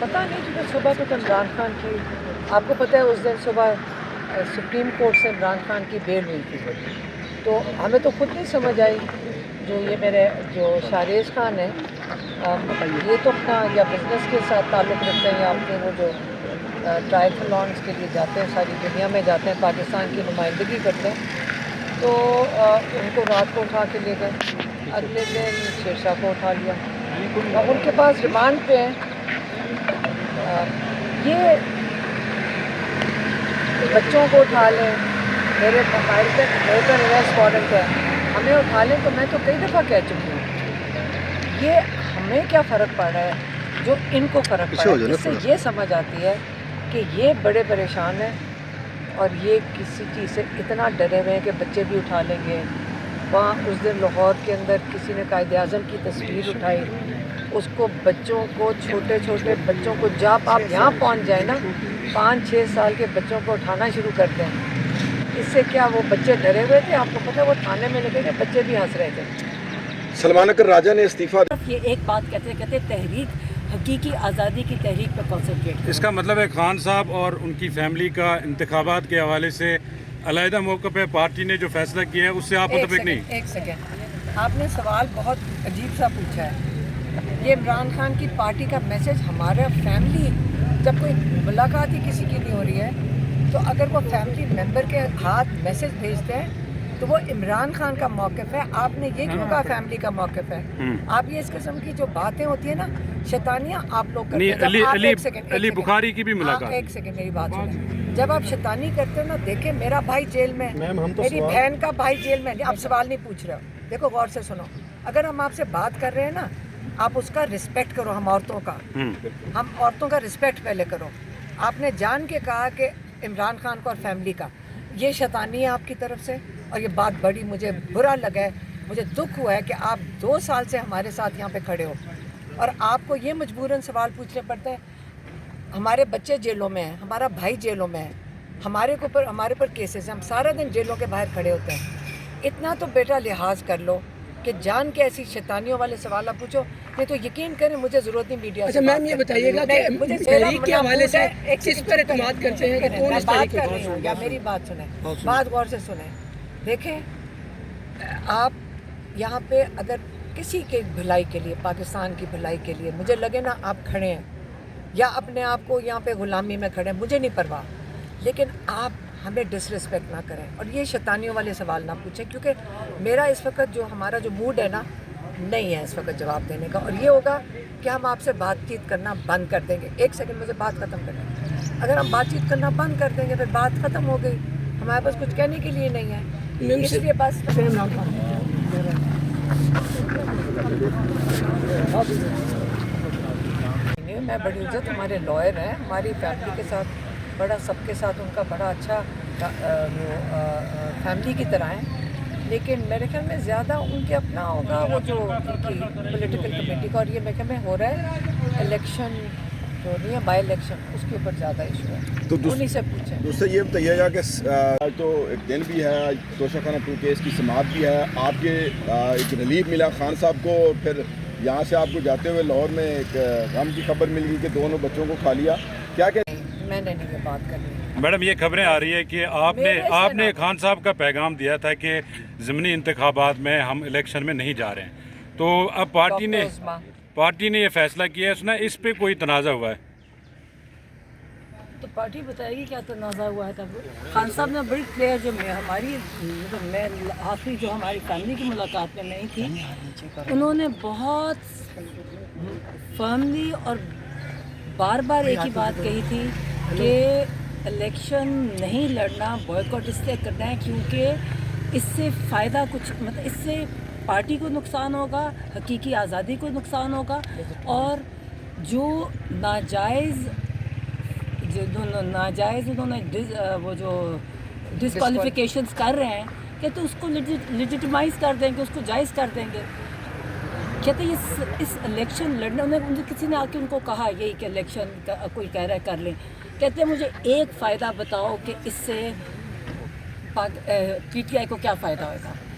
پتہ نہیں کیونکہ صبح تو عمران خان کی آپ کو پتہ ہے اس دن صبح سپریم کورٹ سے عمران خان کی بیل ہوئی تھی، تو ہمیں تو خود نہیں سمجھ آئی. جو یہ میرے جو شاریز خان ہیں یہ تو اپنا یا بزنس کے ساتھ تعلق رکھتے ہیں یا اپنے وہ جو ٹرائتھلونس کے لیے جاتے ہیں، ساری دنیا میں جاتے ہیں، پاکستان کی نمائندگی کرتے ہیں. تو ان کو رات کو اٹھا کے لے گئے، اگلے دن شیرشاہ کو اٹھا لیا اور ان کے پاس ریمانڈ پہ ہیں. یہ بچوں کو اٹھا لیں، میرے موبائل پہ میرٹل اریسٹ وارنٹ ہے، ہمیں اٹھا لیں. تو میں تو کئی دفعہ کہہ چکی ہوں یہ ہمیں کیا فرق پڑ رہا ہے جو ان کو فرق پڑ رہا ہے. اس سے یہ سمجھ آتی ہے کہ یہ بڑے پریشان ہیں اور یہ کسی چیز سے اتنا ڈرے ہوئے ہیں کہ بچے بھی اٹھا لیں گے. وہاں اس دن لاہور کے اندر کسی نے قائد اعظم کی تصویر اٹھائی، اس کو بچوں کو چھوٹے چھوٹے بچوں کو جب آپ یہاں پہنچ جائیں نا 5-6 سال کے بچوں کو اٹھانا شروع کرتے ہیں. اس سے کیا وہ بچے ڈرے ہوئے تھے؟ آپ کو پتہ ہے وہ تھانے میں لگے کہ بچے بھی ہنس رہے تھے. سلمان اکر راجہ نے استعفیٰ. یہ ایک بات کہتے تحریک حقیقی آزادی کی تحریک پہ کنسنٹریٹ. اس کا مطلب ہے خان صاحب اور ان کی فیملی کا انتخابات کے حوالے سے علیحدہ موقع پہ پارٹی نے جو فیصلہ کیا ہے اس سے آپ متفق نہیں؟ ایک سیکنڈ، آپ نے سوال بہت عجیب سا پوچھا ہے. یہ عمران خان کی پارٹی کا میسج ہمارا فیملی، جب کوئی ملاقات ہی کسی کی نہیں ہو رہی ہے تو اگر وہ فیملی ممبر کے ہاتھ میسج بھیجتے ہیں تو وہ عمران خان کا موقف ہے. آپ نے یہ کیوں کہا فیملی کا موقف ہے؟ آپ یہ اس قسم کی جو باتیں ہوتی ہیں نا شیطانیاں آپ لوگ کرتے ہیں. علی بخاری کی بھی ملاقات. ایک سیکنڈ میری بات سنیں. جب آپ شیطانی کرتے ہو نا، دیکھیں میرا بھائی جیل میں، میری بہن کا بھائی جیل میں، آپ سوال نہیں پوچھ رہے ہو. دیکھو غور سے سنو، اگر ہم آپ سے بات کر رہے ہیں نا آپ اس کا رسپیکٹ کرو. ہم عورتوں کا رسپیکٹ پہلے کرو. آپ نے جان کے کہا کہ عمران خان کو اور فیملی کا یہ شیطانی ہے آپ کی طرف سے، اور یہ بات بڑی مجھے برا لگا ہے. مجھے دکھ ہوا ہے کہ آپ 2 سال سے ہمارے ساتھ یہاں پہ کھڑے ہو اور آپ کو یہ مجبوراً سوال پوچھنے پڑتا ہے. ہمارے بچے جیلوں میں ہیں، ہمارا بھائی جیلوں میں ہے، ہمارے پر کیسز ہیں، ہم سارا دن جیلوں کے باہر کھڑے ہوتے ہیں. اتنا تو بیٹا لحاظ کر لو کہ جان کے ایسی شیطانیوں والے سوال آپ پوچھو. نہیں تو یقین کریں مجھے ضرورت نہیں میڈیا سے. اچھا میم یہ بتائیے گا کہ تحریک کے حوالے سے کس پر اعتماد کرتے ہیں کہ کون اس بات کر رہی ہوں؟ یا میری بات سنیں، بات غور سے سنیں. دیکھیں آپ یہاں پہ اگر کسی کے بھلائی کے لیے، پاکستان کی بھلائی کے لیے مجھے لگے نا آپ کھڑے ہیں یا اپنے آپ کو یہاں پہ غلامی میں کھڑے ہیں، مجھے نہیں پرواہ، لیکن آپ ہمیں ڈس رسپیکٹ نہ کریں اور یہ شیطانیوں والے سوال نہ پوچھیں. کیونکہ میرا اس وقت جو ہمارا جو موڈ ہے نا نہیں ہے اس وقت جواب دینے کا، اور یہ ہوگا کہ ہم آپ سے بات چیت کرنا بند کر دیں گے. ایک سیکنڈ مجھے بات ختم کریں. اگر ہم بات چیت کرنا بند کر دیں گے پھر بات ختم ہو گئی، ہمارے پاس کچھ کہنے کے لیے نہیں ہے. اس لیے بس میں بڑی عزت، ہمارے لائر ہیں، ہماری فیملی کے ساتھ بڑا، سب کے ساتھ ان کا بڑا اچھا فیملی کی طرح ہیں. لیکن میرے خیال میں زیادہ ان کے اپنا ہوگا وہ جو ان کی پولیٹیکل کمیٹی کا، اور یہ میرے خیال میں ہو رہا ہے الیکشن جو نہیں ہے بائی الیکشن، اس کے اوپر زیادہ ایشو ہے. تو انہیں سے پوچھیں. دوسرے یہ بتائیے گا کہ آج تو ایک دن بھی ہے، آج توشہ خانہ 2 کیس کی سماعت بھی ہے. آپ کے ایک ریلیف ملا خان صاحب کو، پھر یہاں سے آپ کو جاتے ہوئے لاہور میں ایک غم کی خبر مل گئی کہ دونوں بچوں کو کھا لیا. کیا کہ میں نے نہیں یہ بات کرنی. میڈم یہ خبریں آ رہی ہے کہ آپ نے خان صاحب کا پیغام دیا تھا کہ ضمنی انتخابات میں ہم الیکشن میں نہیں جا رہے ہیں، تو اب پارٹی نے یہ فیصلہ کیا ہے، اس نے اس پہ کوئی تنازع ہوا ہے؟ تو پارٹی بتائے گی کیا تنازع ہوا ہے. تب خان صاحب نے بڑی کلیئر، جو ہماری میں آخری جو ہماری فیملی کی ملاقات میں نہیں تھی، انہوں نے بہت فرملی اور بار بار ایک ہی بات کہی تھی کہ الیکشن نہیں لڑنا، بوائکاٹ اس لیے کرنا ہے کیونکہ اس سے فائدہ کچھ، مطلب اس سے پارٹی کو نقصان ہوگا، حقیقی آزادی کو نقصان ہوگا، اور جو ناجائز انہوں نے وہ جو ڈسکوالیفیکیشنز کر رہے ہیں، کہتے اس کو لیجیٹیمائز کر دیں گے، اس کو جائز کر دیں گے. کہتے اس الیکشن لڑنے، انہیں کسی نے آ کے ان کو کہا یہی کہ الیکشن کوئی کہہ رہا ہے کر لیں. کہتے ہیں مجھے ایک فائدہ بتاؤ کہ اس سے پی ٹی آئی کو کیا فائدہ ہوئے گا.